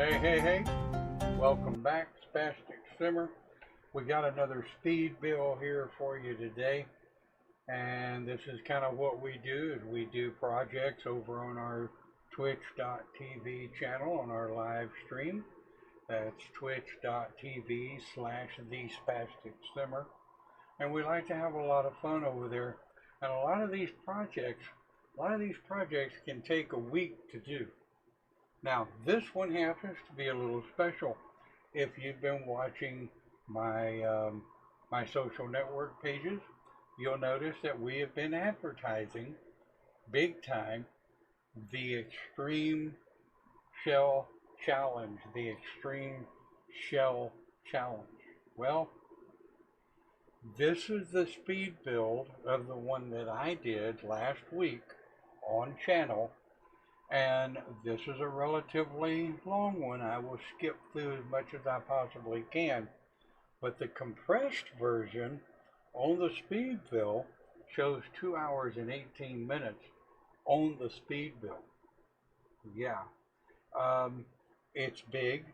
Hey, welcome back, Spastic Simmer. We got another speed bill here for you today, and this is kind of what we do, is we do projects over on our twitch.tv channel on our live stream. That's twitch.tv slash the Spastic Simmer. And we like to have a lot of fun over there. And a lot of these projects can take a week to do. Now, this one happens to be a little special. If you've been watching my social network pages, you'll notice that we have been advertising big time the Extreme Shell Challenge, the Extreme Shell Challenge. Well, this is the speed build of the one that I did last week on channel. And this is a relatively long one. I will skip through as much as I possibly can. But the compressed version on the speed bill shows 2 hours and 18 minutes on the speed bill. Yeah. It's big,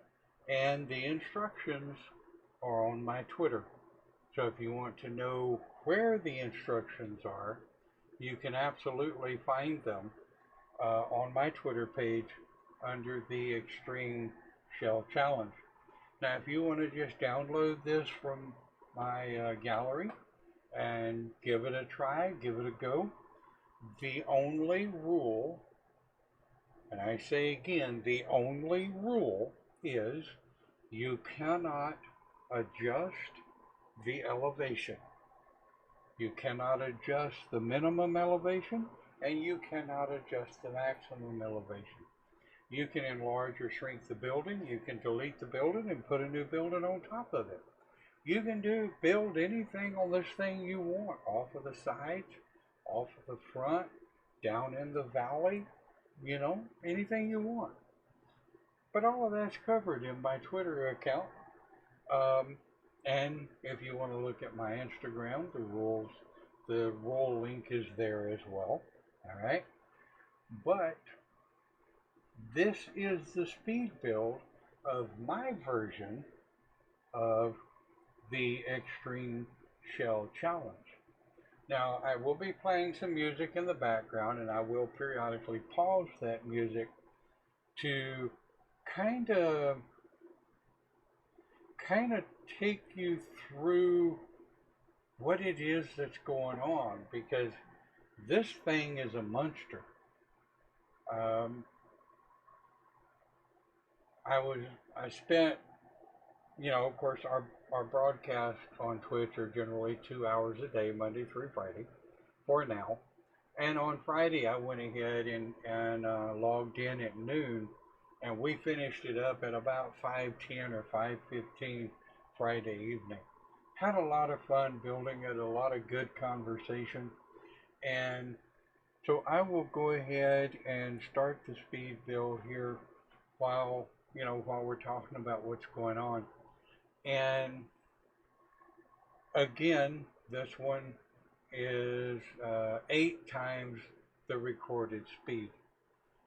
and the instructions are on my Twitter. So if you want to know where the instructions are, you can absolutely find them on my Twitter page under the Extreme Shell Challenge. Now, if you want to just download this from my gallery and give it a try, give it a go, the only rule, and I say again, the only rule is you cannot adjust the elevation. You cannot adjust the minimum elevation, and you cannot adjust the maximum elevation. You can enlarge or shrink the building. You can delete the building and put a new building on top of it. You can build anything on this thing you want, off of the sides, off of the front, down in the valley, anything you want. But all of that's covered in my Twitter account. And if you want to look at my Instagram, the rule link is there as well. All right, but this is the speed build of my version of the Extreme Shell Challenge. Now, I will be playing some music in the background, and I will periodically pause that music to kind of take you through what it is that's going on, because this thing is a monster. I spent, of course, our broadcasts on Twitch are generally 2 hours a day, Monday through Friday, for now. And on Friday, I went ahead and logged in at noon, and we finished it up at about 5:10 or 5:15 Friday evening. Had a lot of fun building it, a lot of good conversation. And so I will go ahead and start the speed build here while we're talking about what's going on. And again, this one is 8 times the recorded speed.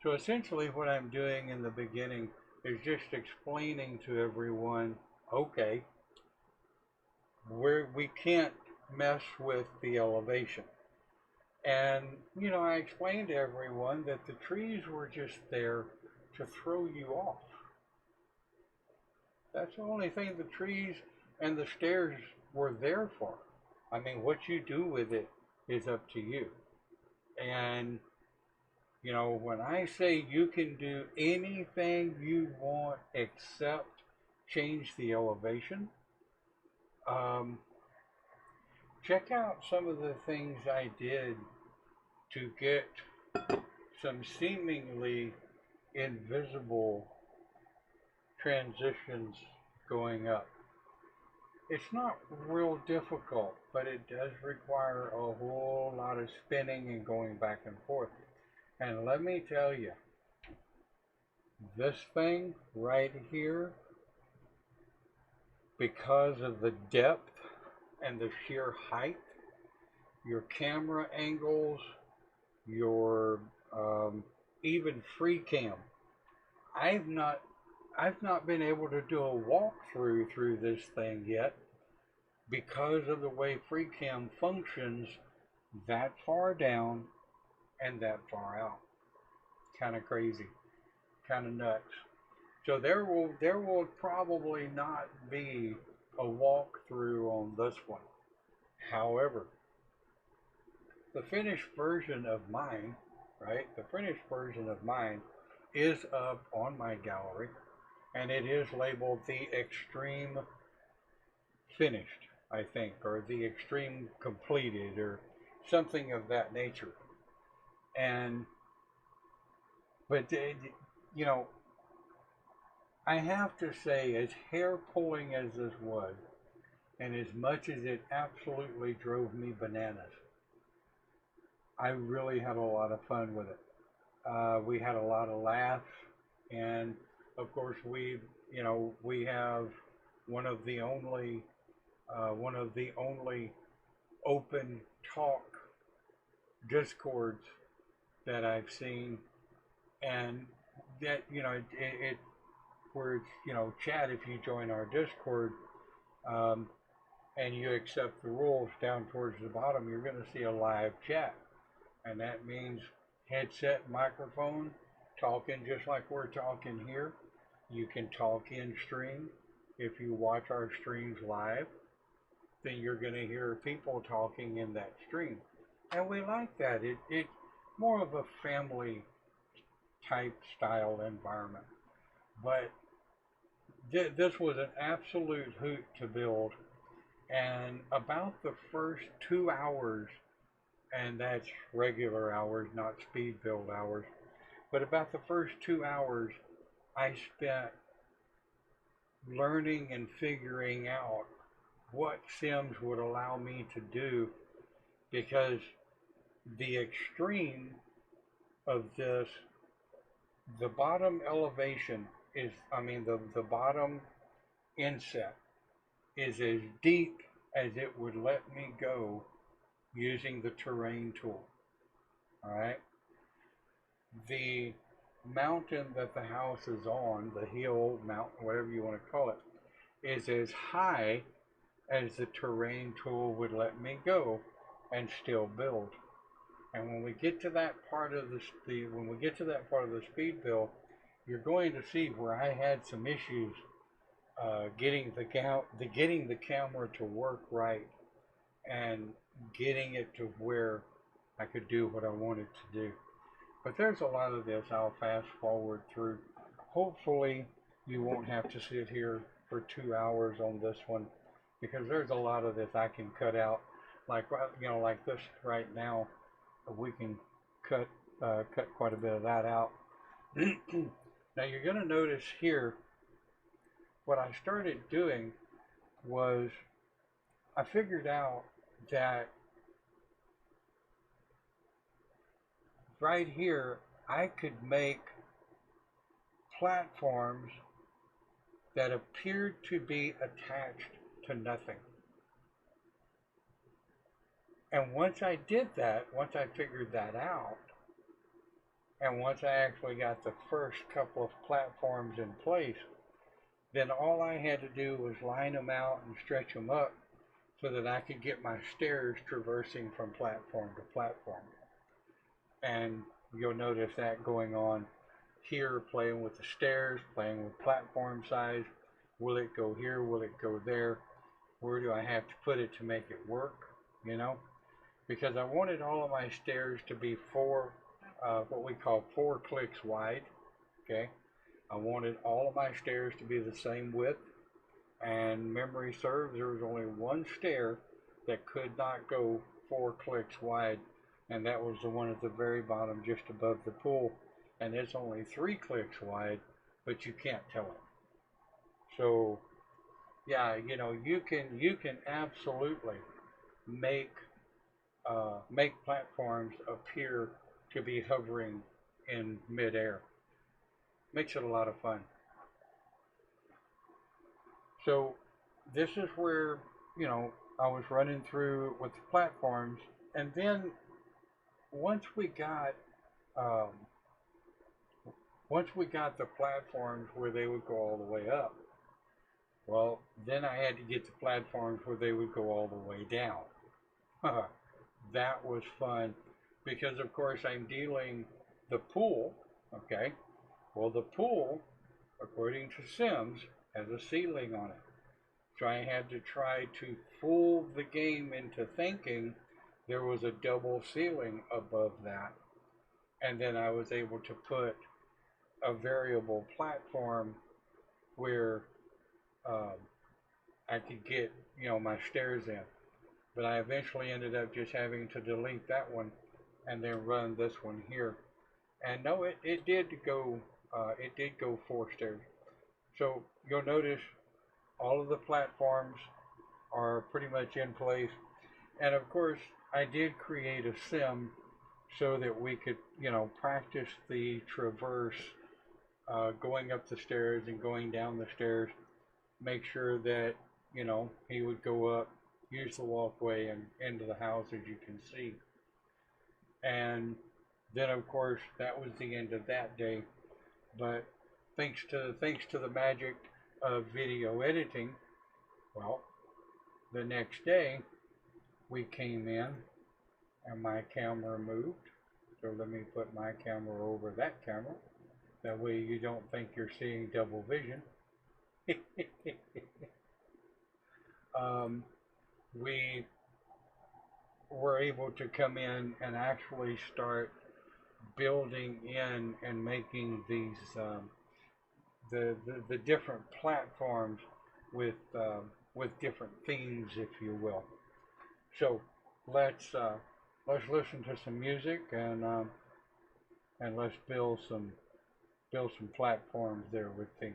So essentially what I'm doing in the beginning is just explaining to everyone, okay, we can't mess with the elevation. And, I explained to everyone that the trees were just there to throw you off. That's the only thing the trees and the stairs were there for. I mean, what you do with it is up to you. And, when I say you can do anything you want except change the elevation, check out some of the things I did to get some seemingly invisible transitions going up. It's not real difficult, but it does require a whole lot of spinning and going back and forth. And let me tell you, this thing right here, because of the depth and the sheer height, your camera angles, your even free cam. I've not I've not been able to do a walkthrough through this thing yet because of the way FreeCam functions that far down and that far out. Kind of crazy, kind of nuts. So there will probably not be a walkthrough on this one. However, the finished version of mine, right? The finished version of mine is up on my gallery, and it is labeled the Extreme Finished, I think, or the Extreme Completed, or something of that nature. And but you know, I have to say, as hair pulling as this was, and as much as it absolutely drove me bananas, I really had a lot of fun with it. We had a lot of laughs, and of course, we have one of the only one of the only open talk discords that I've seen, and that it where it's chat, if you join our Discord, um, and you accept the rules down towards the bottom, you're going to see a live chat, and that means headset microphone, talking just like we're talking here. You can talk in stream. If you watch our streams live, then you're going to hear people talking in that stream, and we like that. It's more of a family type style environment, but this was an absolute hoot to build. And about the first 2 hours, and that's regular hours, not speed build hours, but about the first 2 hours, I spent learning and figuring out what Sims would allow me to do, because the extreme of this, the bottom elevation is, I mean, the bottom inset is as deep as it would let me go using the terrain tool. All right. The mountain that the house is on, the hill, mountain, whatever you want to call it, is as high as the terrain tool would let me go and still build. And when we get to that part of when we get to that part of the speed build, you're going to see where I had some issues getting the camera to work right, and getting it to where I could do what I wanted to do. But there's a lot of this I'll fast forward through. Hopefully you won't have to sit here for 2 hours on this one, because there's a lot of this I can cut out. Like like this right now, we can cut quite a bit of that out. Now you're going to notice here, what I started doing was I figured out that right here I could make platforms that appeared to be attached to nothing. And once I did that, once I figured that out, and once I actually got the first couple of platforms in place, then all I had to do was line them out and stretch them up so that I could get my stairs traversing from platform to platform. And you'll notice that going on here, playing with the stairs, playing with platform size. Will it go here? Will it go there? Where do I have to put it to make it work? Because I wanted all of my stairs to be what we call 4 clicks wide. Okay. I wanted all of my stairs to be the same width, and memory serves, there was only one stair that could not go 4 clicks wide, and that was the one at the very bottom just above the pool, and it's only 3 clicks wide, but you can't tell it. So yeah, you can absolutely make platforms appear to be hovering in midair. Makes it a lot of fun. So this is where I was running through with the platforms, and then once we got Once we got the platforms where they would go all the way up, well, then I had to get the platforms where they would go all the way down. That was fun because, of course, I'm dealing the pool. Okay, well, the pool, according to Sims, has a ceiling on it. So I had to try to fool the game into thinking there was a double ceiling above that. And then I was able to put a variable platform where um, I could get, my stairs in. But I eventually ended up just having to delete that one and then run this one here. And no, it did go 4 stairs. So you'll notice all of the platforms are pretty much in place. And of course, I did create a sim so that we could, practice the traverse, going up the stairs and going down the stairs. Make sure that, he would go up, use the walkway, and into the house, as you can see. And then, of course, that was the end of that day. But thanks to the magic of video editing, well, the next day we came in and my camera moved. So let me put my camera over that camera. That way you don't think you're seeing double vision. We were able to come in and actually start building in and making these the different platforms with different themes, if you will. So let's listen to some music and let's build some platforms there with themes.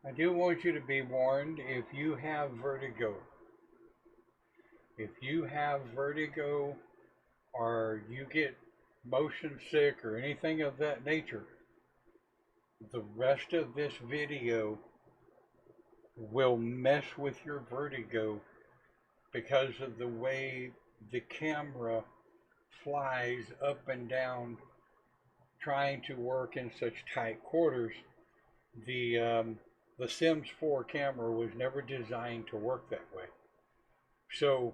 I do want you to be warned if you have vertigo. If you have vertigo or you get motion sick or anything of that nature, the rest of this video will mess with your vertigo because of the way the camera flies up and down trying to work in such tight quarters. The Sims 4 camera was never designed to work that way. So,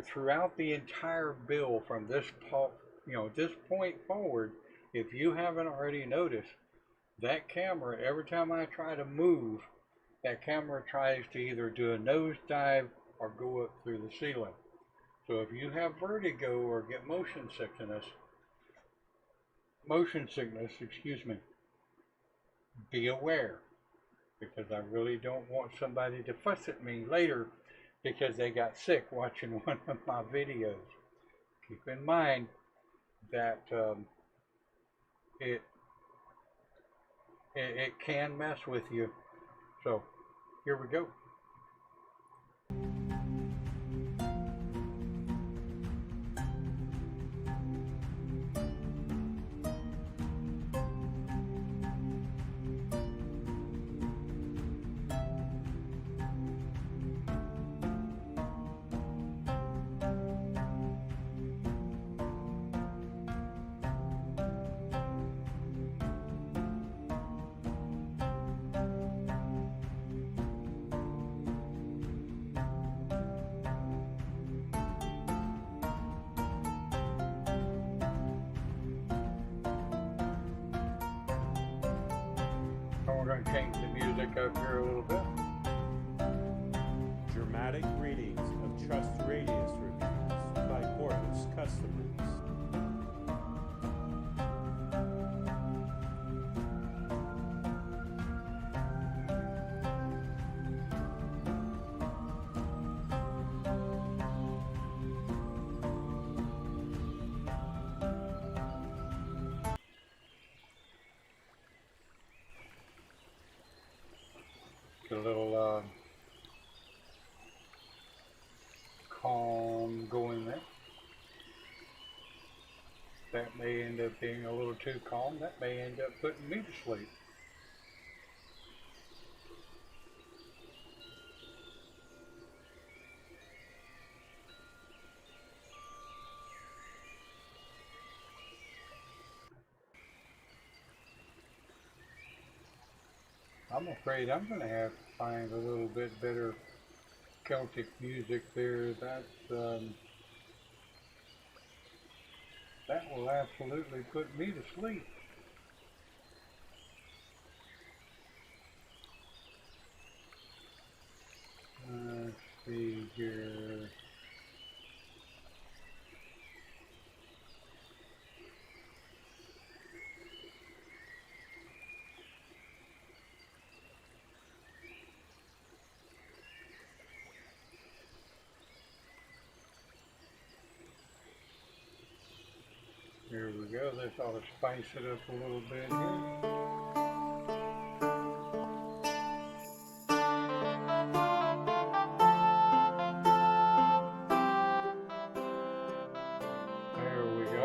throughout the entire build from this point forward, if you haven't already noticed, that camera, every time I try to move, that camera tries to either do a nosedive or go up through the ceiling. So if you have vertigo or get motion sickness, be aware. Because I really don't want somebody to fuss at me later because they got sick watching one of my videos. Keep in mind that it can mess with you. So here we go. we're going to change the music up here a little bit. Dramatic readings of Trust Radius reviews by Horus customers. Get a little calm going there. That may end up being a little too calm. That may end up putting me to sleep. I'm afraid I'm going to have to find a little bit better Celtic music there. That will absolutely put me to sleep. Let's see here. Here we go. This ought to spice it up a little bit here. There we go.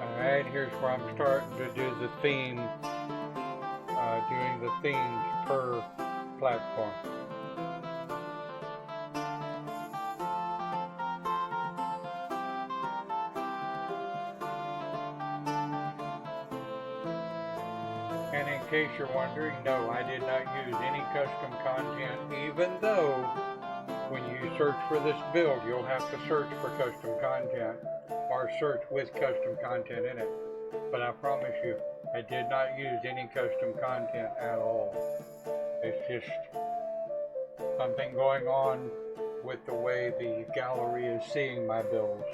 Alright, here's where I'm starting to do the theme, doing the themes per platform. And in case you're wondering, no, I did not use any custom content, even though when you search for this build, you'll have to search for custom content or search with custom content in it. But I promise you, I did not use any custom content at all. It's just something going on with the way the gallery is seeing my builds.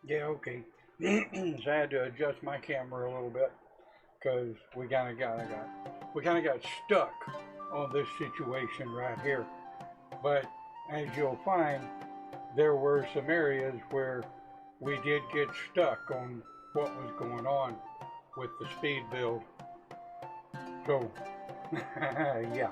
Yeah, okay. So I had to adjust my camera a little bit because we kind of got stuck on this situation right here. But as you'll find, there were some areas where we did get stuck on what was going on with the speed build. So, yeah.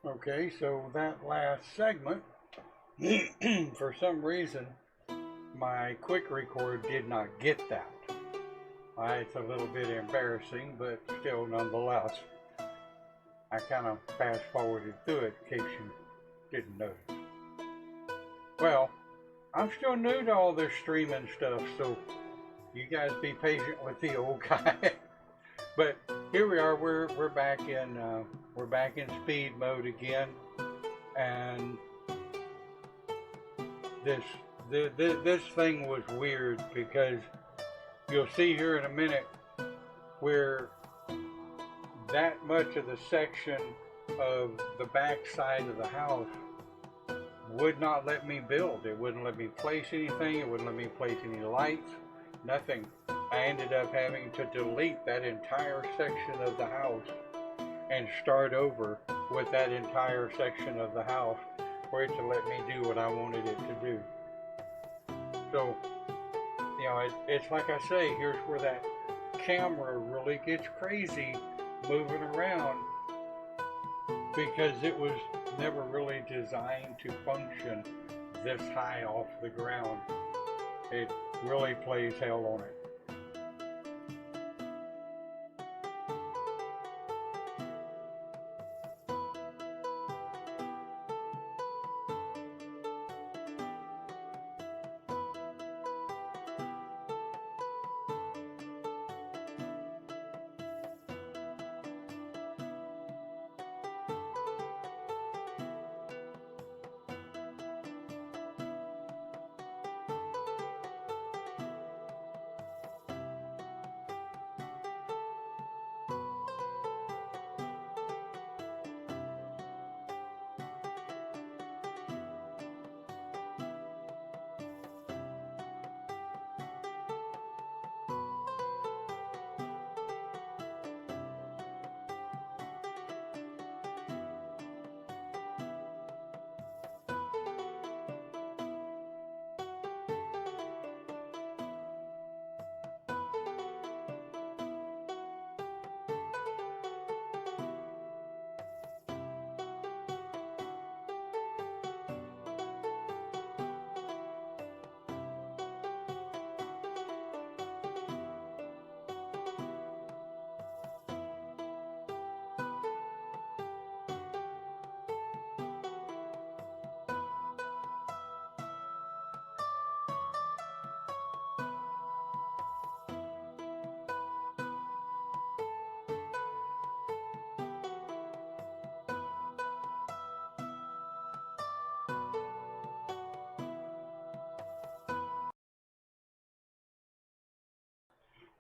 Okay, so that last segment, for some reason, my quick record did not get that. It's a little bit embarrassing, but still, nonetheless, I kind of fast forwarded through it in case you didn't notice. Well, I'm still new to all this streaming stuff, so you guys be patient with the old guy. But here we are. We're back in speed mode again, and this thing was weird because you'll see here in a minute where that much of the section of the back side of the house would not let me build. It wouldn't let me place anything. It wouldn't let me place any lights. Nothing. I ended up having to delete that entire section of the house and start over with that entire section of the house for it to let me do what I wanted it to do. So, it's like I say, here's where that camera really gets crazy moving around, because it was never really designed to function this high off the ground. It really plays hell on it.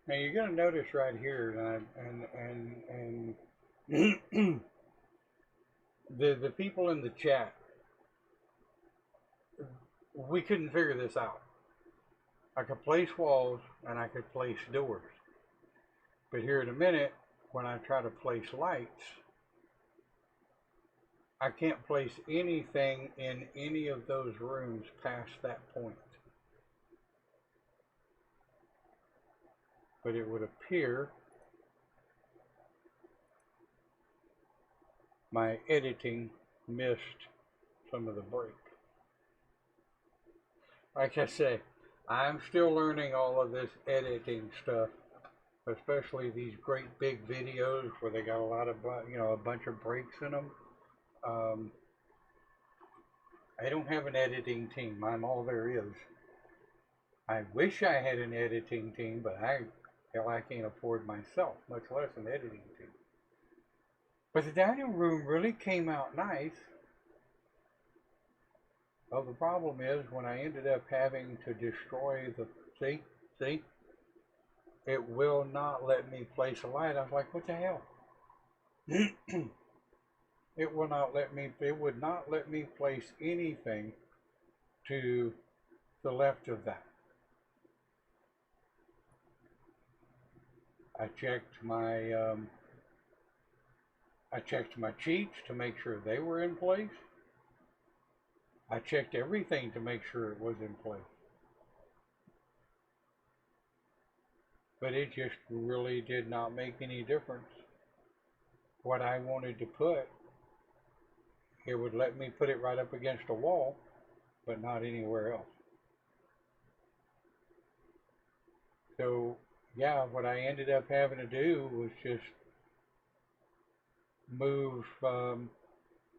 Now you're going to notice right here, and the people in the chat, we couldn't figure this out. I could place walls and I could place doors, but here in a minute, when I try to place lights, I can't place anything in any of those rooms past that point. But it would appear my editing missed some of the break. Like I say, I'm still learning all of this editing stuff, especially these great big videos where they got a lot of, a bunch of breaks in them. I don't have an editing team. I'm all there is. I wish I had an editing team, but I can't afford myself, much less an editing team. But the dining room really came out nice. Well, the problem is when I ended up having to destroy the, see, it will not let me place a light. I was like, what the hell? It would not let me place anything to the left of that. I checked my cheats to make sure they were in place. I checked everything to make sure it was in place. But it just really did not make any difference. What I wanted to put it would let me put it right up against a wall, but not anywhere else. So yeah, what I ended up having to do was just move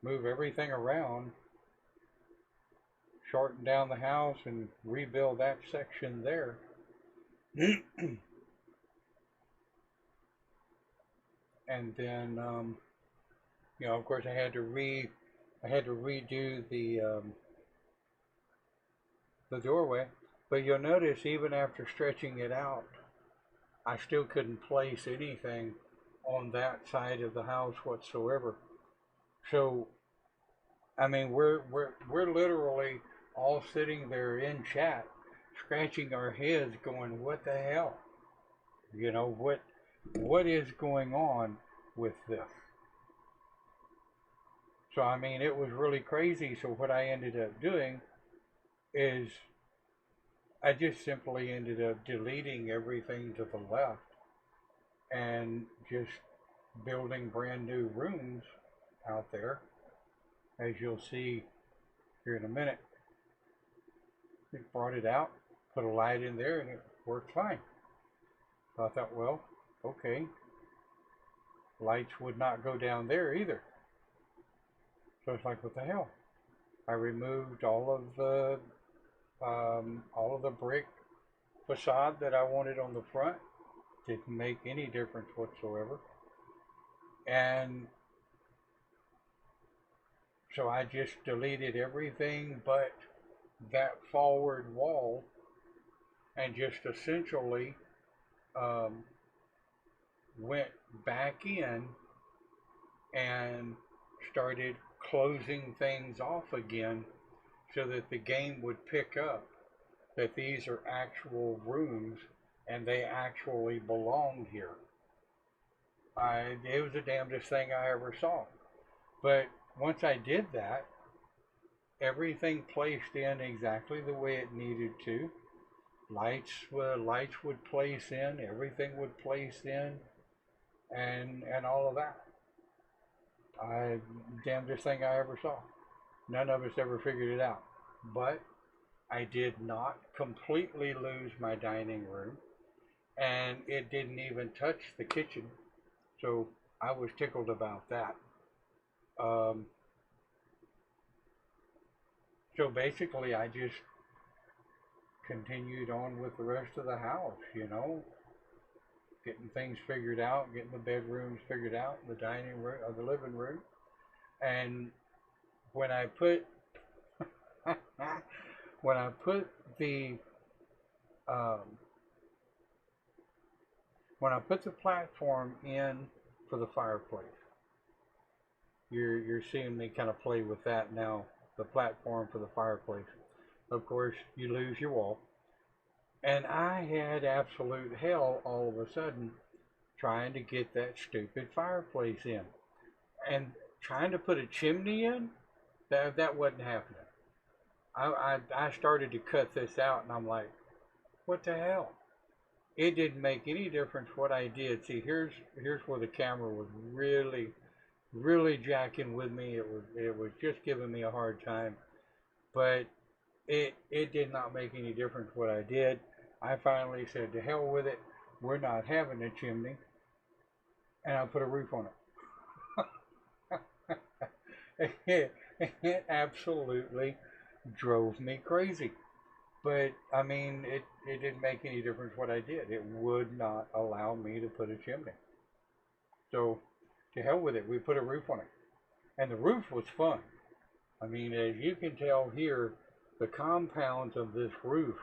move everything around, shorten down the house, and rebuild that section there. And then of course, I had to redo the doorway. But you'll notice even after stretching it out, I still couldn't place anything on that side of the house whatsoever. So I mean, we're literally all sitting there in chat, scratching our heads, going, "What the hell? What is going on with this?" So I mean, it was really crazy. So what I ended up doing is I just simply ended up deleting everything to the left and just building brand new rooms out there, as you'll see here in a minute. It brought it out, put a light in there, and it worked fine. So I thought, well, okay, lights would not go down there either. So it's like, what the hell? I removed all of the brick facade that I wanted on the front. Didn't make any difference whatsoever. And so I just deleted everything but that forward wall, and just essentially went back in and started closing things off again, so that the game would pick up that these are actual rooms and they actually belong here. It was the damnedest thing I ever saw. But once I did that, everything placed in exactly the way it needed to. Lights would place in, everything would place in, and all of that. Damnedest thing I ever saw. None of us ever figured it out. But I did not completely lose my dining room, and it didn't even touch the kitchen. So I was tickled about that. Um, so basically, I just continued on with the rest of the house, getting things figured out, getting the bedrooms figured out, the dining room, or the living room. And when I put when I put the platform in for the fireplace, you're seeing me kind of play with that now. The platform for the fireplace. Of course, you lose your wall, and I had absolute hell all of a sudden trying to get that stupid fireplace in, and trying to put a chimney in. That wasn't happening. I started to cut this out, and I'm like, what the hell? It didn't make any difference what I did. See, here's where the camera was really jacking with me. It was just giving me a hard time, but it did not make any difference what I did. I finally said, to hell with it. We're not having a chimney, and I put a roof on it. It absolutely drove me crazy. But I mean, it didn't make any difference what I did. It would not allow me to put a chimney. So to hell with it. We put a roof on it. And the roof was fun. I mean, as you can tell here, the compounds of this roof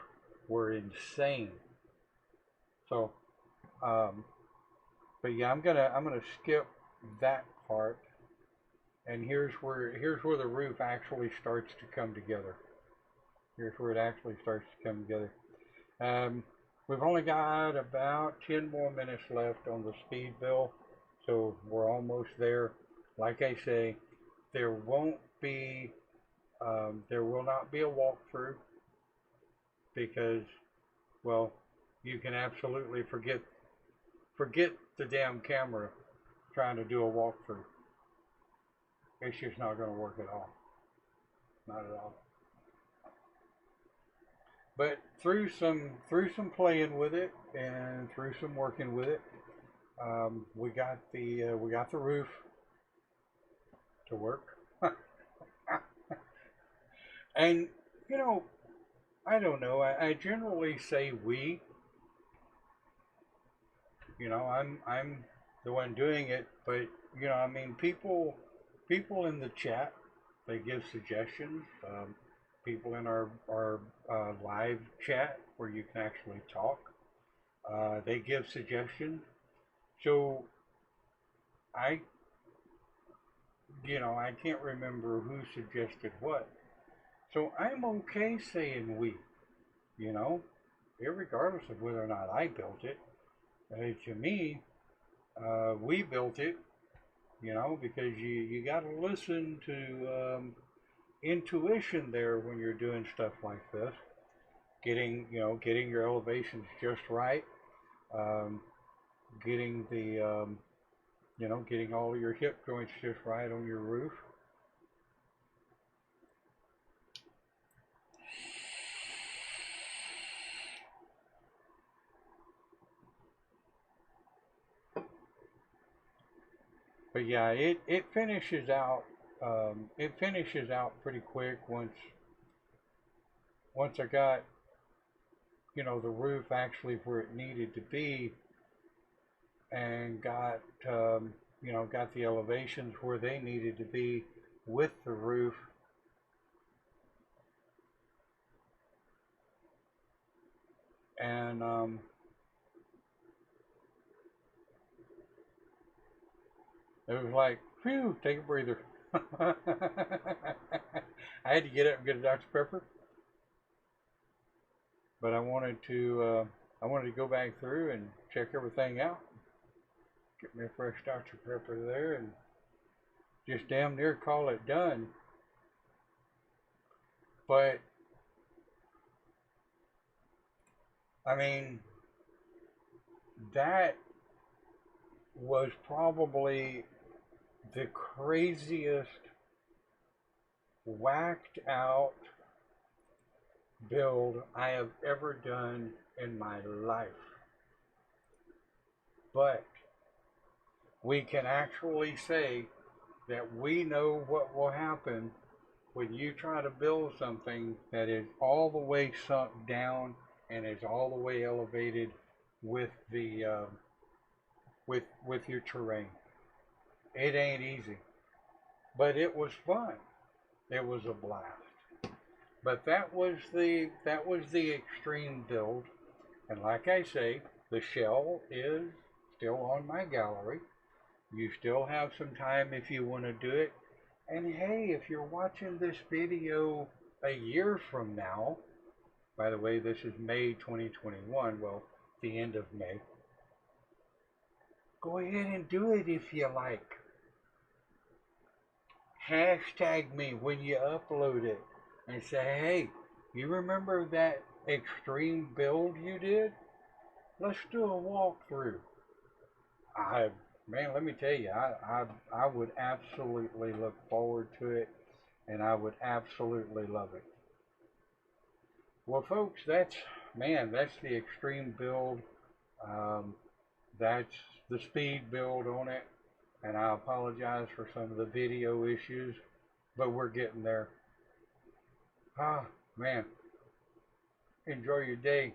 were insane. So, but yeah, I'm gonna skip that part. And here's where the roof actually starts to come together. Here's where it actually starts to come together. We've only got about 10 more minutes left on the speed bill, so we're almost there. Like I say, there will not be a walkthrough, because, well, you can absolutely forget the damn camera trying to do a walkthrough. it's just not going to work at all. Not at all. But through some playing with it and through some working with it, we got the roof to work. And you know, I don't know. I generally say we. You know, I'm the one doing it, but you know, I mean, people in the chat, they give suggestions. People in our live chat where you can actually talk, they give suggestions. So I, you know, I can't remember who suggested what. So I'm okay saying we. You know, regardless of whether or not I built it. To me, we built it, you know, because you got to listen to intuition there when you're doing stuff like this. Getting your elevations just right, um, getting getting all of your hip joints just right on your roof. But yeah, it finishes out. It finishes out pretty quick once I got the roof actually where it needed to be, and got got the elevations where they needed to be with the roof. And it was like, phew, take a breather. I had to get up and get a Dr. Pepper, but I wanted to go back through and check everything out. Get me a fresh Dr. Pepper there and just damn near call it done. But I mean, that was probably the craziest, whacked out build I have ever done in my life. But we can actually say that we know what will happen when you try to build something that is all the way sunk down and is all the way elevated with the with your terrain. It ain't easy, but it was fun. It was a blast. But that was the extreme build, and like I say, the shell is still on my gallery. You still have some time if you want to do it. And hey, if you're watching this video a year from now, by the way, this is May 2021, well, the end of May, go ahead and do it if you like. Hashtag me when you upload it and say, hey, you remember that extreme build you did? Let's do a walkthrough. Man, let me tell you, I would absolutely look forward to it, and I would absolutely love it. Well, folks, that's the extreme build. That's the speed build on it, and I apologize for some of the video issues, but we're getting there. Man, enjoy your day,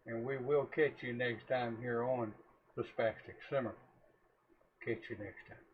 and we will catch you next time here on the Spastic Simmer. Catch you next time.